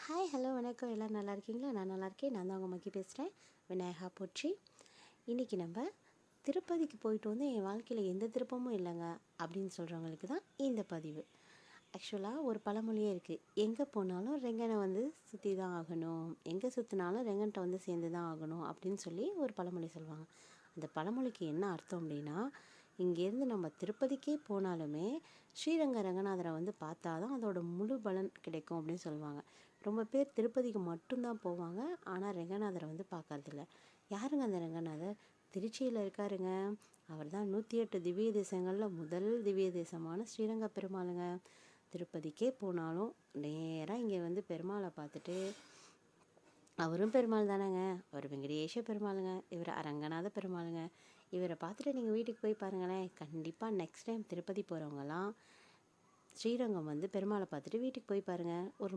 Hi hello வணக்கம். எல்லோரும் நல்லா இருக்கீங்களா? நான் நல்லா இருக்கேன். நான் தான் உங்கள் மக்கி பேசுகிறேன். விநாயகா போற்றி. இன்றைக்கி நம்ம திருப்பதிக்கு போயிட்டு வந்து என் வாழ்க்கையில் எந்த திருப்பமும் இல்லைங்க அப்படின்னு சொல்கிறவங்களுக்கு தான் இந்த பதிவு. ஆக்சுவலாக ஒரு பழமொழியே இருக்குது, எங்கே போனாலும் ரெங்கனை வந்து சுற்றி தான் ஆகணும், எங்கே சுற்றினாலும் ரெங்கன்ட்ட வந்து சேர்ந்து தான் ஆகணும் அப்படின்னு சொல்லி ஒரு பழமொழி சொல்லுவாங்க. அந்த பழமொழிக்கு என்ன அர்த்தம் அப்படின்னா, இங்கேருந்து நம்ம திருப்பதிக்கே போனாலுமே ஸ்ரீரங்க ரங்கநாதரை வந்து பார்த்தா தான் அதோட முழு பலன் கிடைக்கும் அப்படின்னு சொல்லுவாங்க. ரொம்ப பேர் திருப்பதிக்கு மட்டும்தான் போவாங்க, ஆனால் ரெங்கநாதரை வந்து பார்க்கறதில்ல. யாருங்க அந்த ரெங்கநாதர்? திருச்சியில் இருக்காருங்க. அவர் தான் 108 திவ்ய தேசங்களில் முதல் திவ்ய தேசமான ஸ்ரீரங்க பெருமாளுங்க. திருப்பதிக்கே போனாலும் நேராக இங்கே வந்து பெருமாளை பார்த்துட்டு, அவரும் பெருமாள் தானேங்க, அவர் வெங்கடேஷ பெருமாளுங்க, இவர் அரங்கநாத பெருமாளுங்க, இவரை பார்த்துட்டு நீங்கள் வீட்டுக்கு போய் பாருங்களேன். கண்டிப்பாக நெக்ஸ்ட் டைம் திருப்பதி போகிறவங்கலாம் ஸ்ரீரங்கம் வந்து பெருமாளை பார்த்துட்டு வீட்டுக்கு போய் பாருங்கள். ஒரு